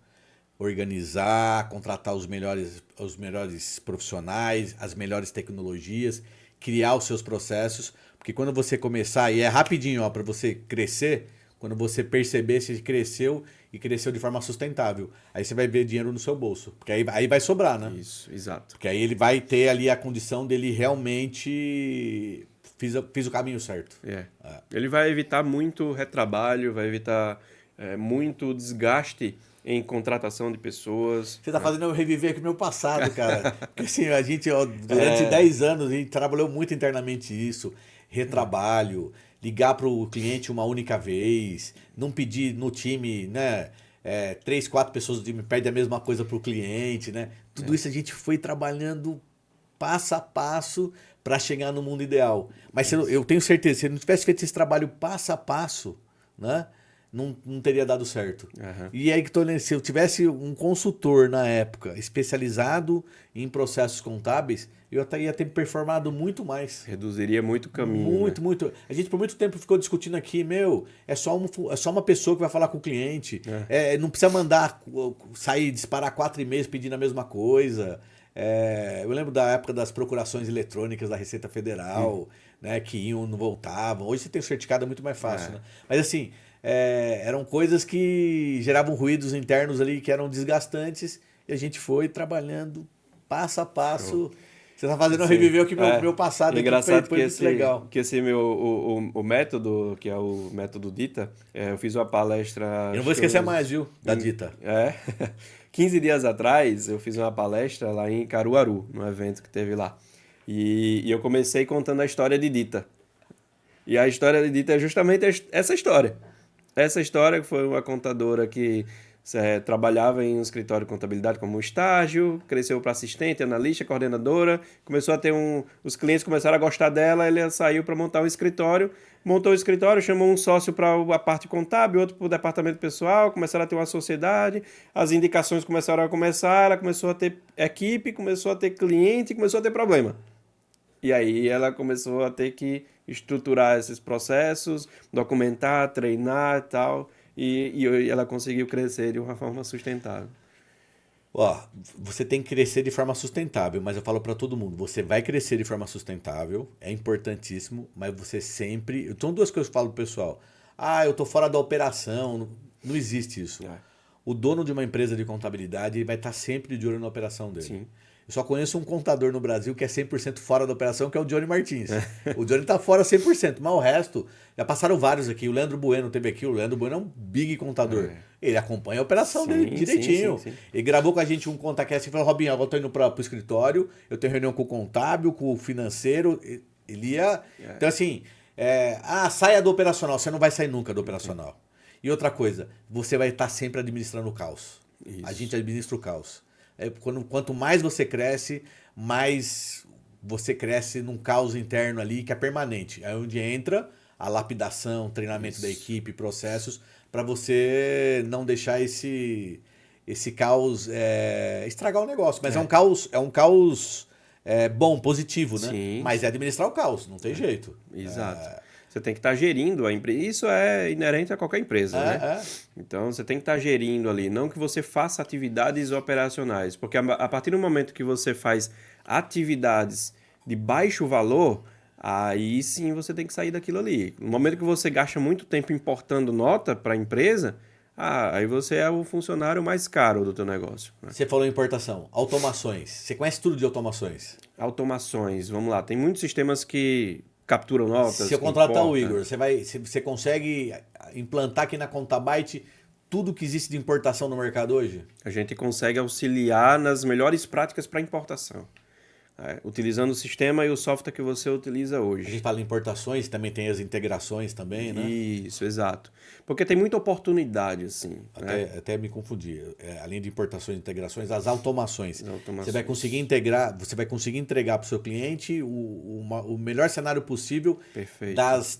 Organizar, contratar os melhores profissionais, as melhores tecnologias, criar os seus processos, porque quando você começar, e é rapidinho, ó, para você crescer, quando você perceber se cresceu e cresceu de forma sustentável, aí você vai ver dinheiro no seu bolso, porque aí vai sobrar, né? Isso, exato. Porque aí ele vai ter ali a condição dele realmente fiz o caminho certo. Ele vai evitar muito retrabalho, vai evitar muito desgaste em contratação de pessoas. Você tá fazendo eu reviver aqui o meu passado, cara. Porque assim, a gente, ó, durante 10 anos, a gente trabalhou muito internamente isso. Retrabalho, ligar para o cliente uma única vez, não pedir no time, né? 3, 4 pessoas do time pedem a mesma coisa para o cliente, né? Tudo isso a gente foi trabalhando passo a passo para chegar no mundo ideal. Mas eu tenho certeza, se eu não tivesse feito esse trabalho passo a passo, né? Não teria dado certo. E aí que tô lendo, se eu tivesse um consultor na época especializado em processos contábeis, eu até ia ter performado muito mais. Reduziria muito o caminho. Muito, muito. A gente por muito tempo ficou discutindo aqui, é só uma pessoa que vai falar com o cliente. Não precisa mandar sair, disparar 4 e-mails pedindo a mesma coisa. Eu lembro da época das procurações eletrônicas da Receita Federal, né, que iam, não voltavam. Hoje você tem o certificado, é muito mais fácil. Né? Mas assim, eram coisas que geravam ruídos internos ali que eram desgastantes e a gente foi trabalhando passo a passo. Você está fazendo eu reviver aqui meu passado. Engraçado foi muito legal. Que esse o método, que é o método Dita, eu fiz uma palestra... Eu não vou esquecer mais, viu, da Dita. 15 dias atrás, eu fiz uma palestra lá em Caruaru, num evento que teve lá. E eu comecei contando a história de Dita. E a história de Dita é justamente essa história. Essa história que foi uma contadora que trabalhava em um escritório de contabilidade como estágio, cresceu para assistente, analista, coordenadora, começou a ter os clientes começaram a gostar dela, ele saiu para montar um escritório, montou o escritório, chamou um sócio para a parte contábil, outro para o departamento pessoal, começaram a ter uma sociedade, as indicações começaram a começar, ela começou a ter equipe, começou a ter cliente, começou a ter problema. E aí ela começou a ter que estruturar esses processos, documentar, treinar e tal, e ela conseguiu crescer de uma forma sustentável. Ó, você tem que crescer de forma sustentável, mas eu falo para todo mundo, você vai crescer de forma sustentável, é importantíssimo, mas você sempre... Então, 2 coisas que eu falo pro pessoal. Eu tô fora da operação, não existe isso. O dono de uma empresa de contabilidade ele vai estar sempre de olho na operação dele. Sim. Eu só conheço um contador no Brasil que é 100% fora da operação, que é o Johnny Martins. O Johnny tá fora 100%, mas o resto, já passaram vários aqui. O Leandro Bueno teve aqui, o Leandro Bueno é um big contador. Ele acompanha a operação dele direitinho. Sim. Ele gravou com a gente um ContaCast e falou, Robinho, eu tô indo pro escritório, eu tenho reunião com o contábil, com o financeiro. Ele ia... Então assim, saia do operacional, você não vai sair nunca do operacional. E outra coisa, você vai estar sempre administrando o caos. Isso. A gente administra o caos. Quanto mais você cresce, mais você cresce num caos interno ali que é permanente. É onde entra a lapidação, treinamento da equipe, processos, para você não deixar esse caos estragar o negócio. Mas é um caos bom, positivo, né? Sim. Mas é administrar o caos, não tem jeito. Exato. Você tem que estar gerindo a empresa. Isso é inerente a qualquer empresa, né? Então, você tem que estar gerindo ali. Não que você faça atividades operacionais. Porque a partir do momento que você faz atividades de baixo valor, aí sim você tem que sair daquilo ali. No momento que você gasta muito tempo importando nota para a empresa, aí você é o funcionário mais caro do teu negócio. Né? Você falou em importação. Automações. Você conhece tudo de automações? Automações. Vamos lá. Tem muitos sistemas que capturam notas. Se eu contratar o Igor, você consegue implantar aqui na Contabyte tudo que existe de importação no mercado hoje? A gente consegue auxiliar nas melhores práticas para importação. Utilizando o sistema e o software que você utiliza hoje. A gente fala em importações, também tem as integrações também, né? Isso, exato. Porque tem muita oportunidade, assim. Até me confundi. Além de importações e integrações, as automações. Você vai conseguir integrar, você vai conseguir entregar para o seu cliente o melhor cenário possível das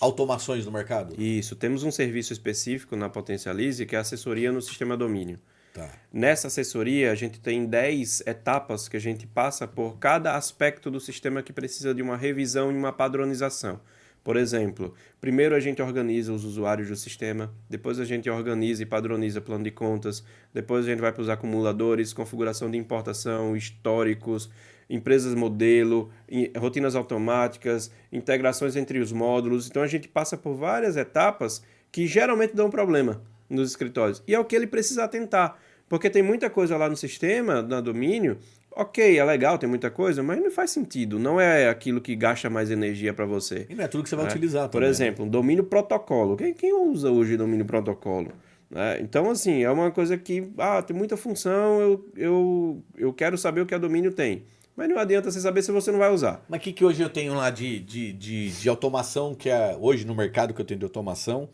automações no mercado. Isso. Temos um serviço específico na Potencialize, que é a assessoria no sistema domínio. Tá. Nessa assessoria, a gente tem 10 etapas que a gente passa por cada aspecto do sistema que precisa de uma revisão e uma padronização. Por exemplo, primeiro a gente organiza os usuários do sistema, depois a gente organiza e padroniza plano de contas, depois a gente vai para os acumuladores, configuração de importação, históricos, empresas modelo, rotinas automáticas, integrações entre os módulos. Então a gente passa por várias etapas que geralmente dão problema nos escritórios. E é o que ele precisa atentar, porque tem muita coisa lá no sistema, no domínio. Ok, é legal, tem muita coisa, mas não faz sentido. Não é aquilo que gasta mais energia para você. E não é tudo que você vai utilizar Por também, exemplo, um domínio protocolo. Quem usa hoje domínio protocolo? Né? Então, assim, é uma coisa que tem muita função, eu quero saber o que a domínio tem. Mas não adianta você saber se você não vai usar. Mas o que hoje eu tenho lá de automação, que é hoje no mercado que eu tenho de automação,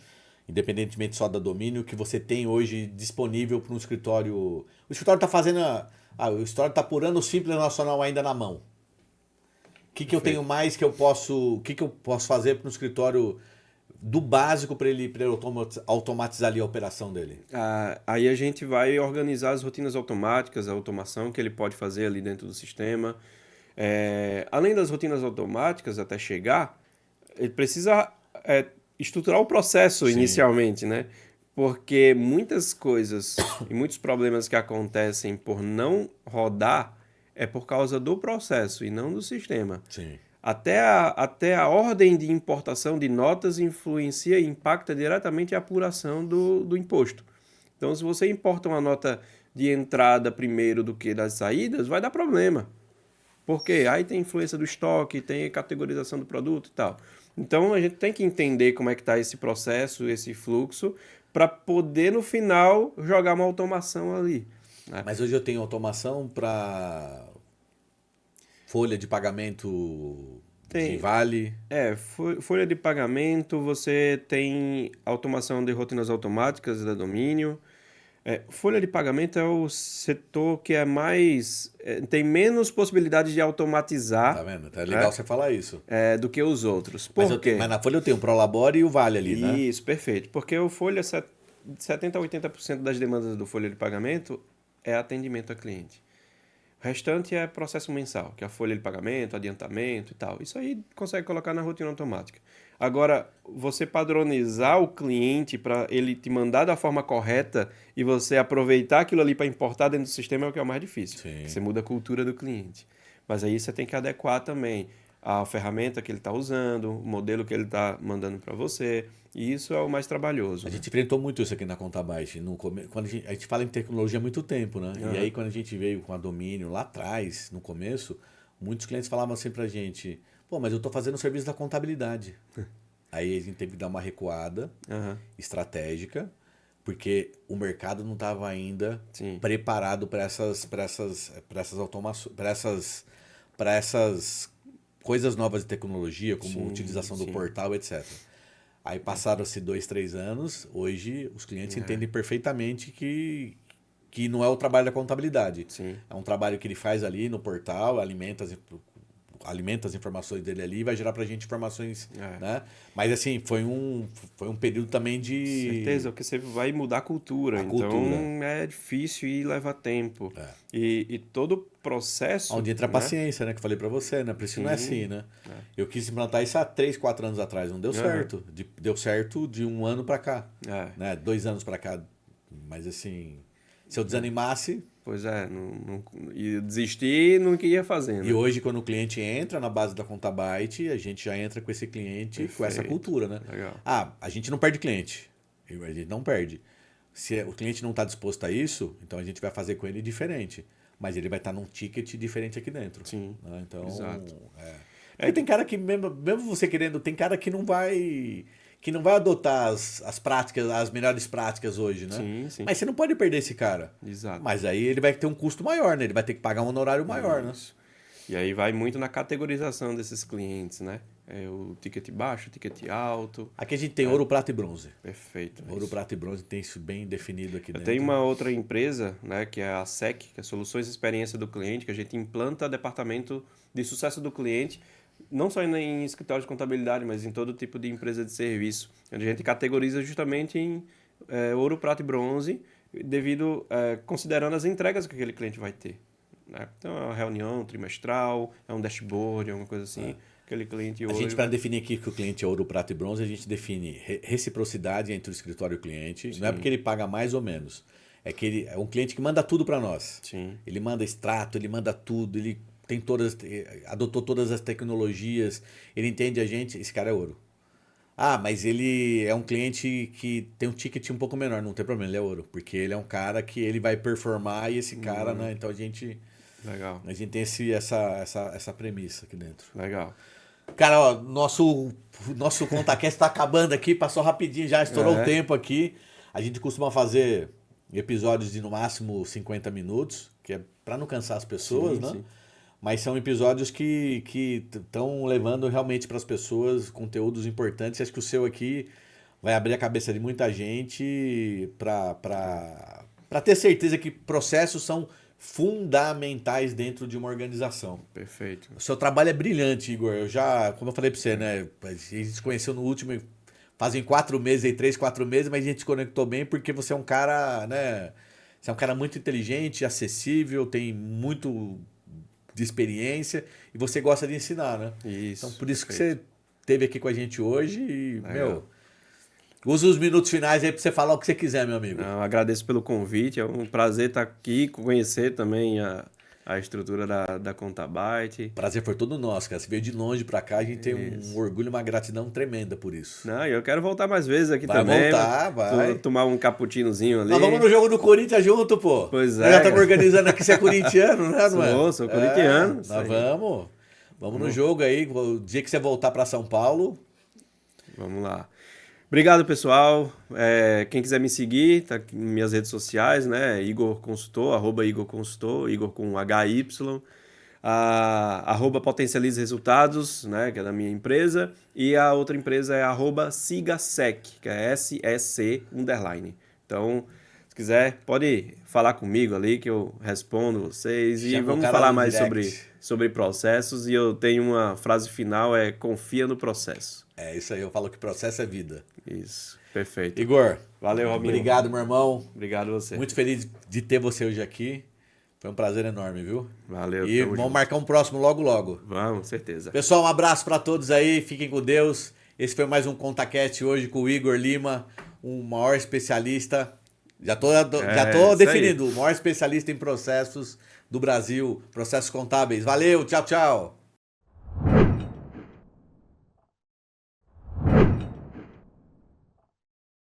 independentemente só da domínio, que você tem hoje disponível para um escritório. O escritório está fazendo. O escritório está apurando o Simples Nacional ainda na mão. O que eu tenho mais que eu posso. O que eu posso fazer para um escritório do básico para ele automatizar ali a operação dele? Aí a gente vai organizar as rotinas automáticas, a automação que ele pode fazer ali dentro do sistema. Além das rotinas automáticas, até chegar, ele precisa estruturar o processo inicialmente, né? Porque muitas coisas e muitos problemas que acontecem por não rodar é por causa do processo e não do sistema. Sim. Até a ordem de importação de notas influencia e impacta diretamente a apuração do imposto. Então, se você importa uma nota de entrada primeiro do que das saídas, vai dar problema. Por quê? Aí tem influência do estoque, tem categorização do produto e tal. Então, a gente tem que entender como é que está esse processo, esse fluxo, para poder, no final, jogar uma automação ali. Né? Mas hoje eu tenho automação para folha de pagamento de vale. Folha de pagamento, você tem automação de rotinas automáticas da domínio. Folha de pagamento é o setor que é mais... tem menos possibilidades de automatizar. Tá vendo? Tá legal você falar isso. Do que os outros. Por quê? Mas na folha eu tenho o Prolabore e o Vale ali, né? Isso, perfeito. Porque o Folha, 70% a 80% das demandas do Folha de pagamento é atendimento a cliente. O restante é processo mensal, que é a folha de pagamento, adiantamento e tal. Isso aí consegue colocar na rotina automática. Agora, você padronizar o cliente para ele te mandar da forma correta e você aproveitar aquilo ali para importar dentro do sistema é o que é o mais difícil. Sim. Você muda a cultura do cliente. Mas aí você tem que adequar também a ferramenta que ele está usando, o modelo que ele está mandando para você. E isso é o mais trabalhoso. A gente enfrentou muito isso aqui na Contabite. Quando a gente fala em tecnologia há muito tempo, né? E aí quando a gente veio com a domínio lá atrás, no começo, muitos clientes falavam assim pra gente, pô, mas eu tô fazendo o serviço da contabilidade. Aí a gente teve que dar uma recuada estratégica, porque o mercado não estava ainda preparado para essas automações, para essas coisas novas de tecnologia, como utilização do portal, etc. Aí passaram-se 2, 3 anos, hoje os clientes entendem perfeitamente que não é o trabalho da contabilidade. Sim. É um trabalho que ele faz ali no portal, alimenta as informações dele ali e vai gerar pra gente informações, né? Mas assim, foi um período também de... Certeza, porque você vai mudar a cultura. É difícil e leva tempo. E todo o processo... Onde entra a paciência, né? Que eu falei pra você, né? Por isso não é assim, né? Eu quis implantar isso há 3, 4 anos atrás, não deu certo. Deu certo de 1 ano pra cá, né? 2 anos pra cá. Mas assim, se eu desanimasse... Pois é, ia desistir e não ia fazendo. E hoje, quando o cliente entra na base da Contabite, a gente já entra com esse cliente, com essa cultura, né? Legal. A gente não perde cliente. A gente não perde. Se o cliente não está disposto a isso, então a gente vai fazer com ele diferente. Mas ele vai estar num ticket diferente aqui dentro. Sim, né? Então, exato. Porque tem cara que, mesmo você querendo, tem cara que não vai adotar as práticas, as melhores práticas hoje, né? Sim, sim. Mas você não pode perder esse cara. Exato. Mas aí ele vai ter um custo maior, né? Ele vai ter que pagar um honorário maior, né? E aí vai muito na categorização desses clientes, né? O ticket baixo, o ticket alto. Aqui a gente tem ouro, prata e bronze. Perfeito. Ouro, prata e bronze tem isso bem definido aqui dentro. Tem uma outra empresa, né, que é a SEC, que é Soluções e Experiência do Cliente, que a gente implanta departamento de sucesso do cliente, não só em escritório de contabilidade, mas em todo tipo de empresa de serviço. Onde a gente categoriza justamente em ouro, prata e bronze, considerando as entregas que aquele cliente vai ter. Né? Então é uma reunião trimestral, é um dashboard, é uma coisa assim. aquele cliente A ouro. gente, para definir aqui que o cliente é ouro, prata e bronze, a gente define reciprocidade entre o escritório e o cliente. Não é porque ele paga mais ou menos. É que ele é um cliente que manda tudo para nós. Sim. Ele manda extrato, ele manda tudo, ele tem adotou todas as tecnologias, ele entende a gente, esse cara é ouro. Ah, mas ele é um cliente que tem um ticket um pouco menor, não tem problema, ele é ouro, porque ele é um cara que ele vai performar e esse cara, né? Então Legal. a gente tem essa premissa aqui dentro. Legal. Cara, ó, nosso ContaCast tá acabando aqui, passou rapidinho já, estourou o tempo aqui. A gente costuma fazer episódios de no máximo 50 minutos, que é para não cansar as pessoas, né? Sim. Mas são episódios que estão levando realmente para as pessoas conteúdos importantes. Acho que o seu aqui vai abrir a cabeça de muita gente para ter certeza que processos são fundamentais dentro de uma organização. Perfeito. O seu trabalho é brilhante, Igor. Eu já, como eu falei para você, né? A gente se conheceu no último, fazem 4 meses aí, 3, 4 meses, mas a gente se conectou bem porque você é um cara, né? Você é um cara muito inteligente, acessível, tem muito de experiência e você gosta de ensinar, né? Isso. Então, por isso perfeito. que você esteve aqui com a gente hoje e, meu, usa os minutos finais aí para você falar o que você quiser, meu amigo. Não, agradeço pelo convite, é um prazer estar aqui, conhecer também a estrutura da Contabyte. Prazer foi todo nosso, cara. Você veio de longe para cá, a gente tem um orgulho e uma gratidão tremenda por isso. Não, eu quero voltar mais vezes aqui Vai também. voltar, vai. Tomar um cappuccinozinho ali. Nós vamos no jogo do Corinthians junto, pô. Pois é. Nós já estamos organizando aqui, você é corintiano, né, mano? Sou corintiano. Nós vamos. Vamos no jogo aí, o dia que você voltar para São Paulo. Vamos lá. Obrigado, pessoal. Quem quiser me seguir, tá aqui nas minhas redes sociais, né? Igor Consultor, @Igor Consultor, Igor com HY. @Potencialize Resultados, né? Que é da minha empresa. E a outra empresa é @SigaSec, que é SEC _. Então, se quiser, pode falar comigo ali que eu respondo vocês. E Chama o vamos cara falar no mais direct. sobre processos. E eu tenho uma frase final, confia no processo. É isso aí, eu falo que processo é vida. Isso, perfeito. Igor, Valeu, Robinho. obrigado, meu irmão. Obrigado a você. Muito feliz de ter você hoje aqui. Foi um prazer enorme, viu? Valeu. E tamo vamos junto. marcar um próximo logo, logo. Vamos, certeza. Pessoal, um abraço para todos aí, fiquem com Deus. Esse foi mais um ContaCast hoje com o Igor Lima, um maior especialista. Já tô isso definindo, o maior especialista em processos do Brasil, processos contábeis. Valeu, tchau, tchau.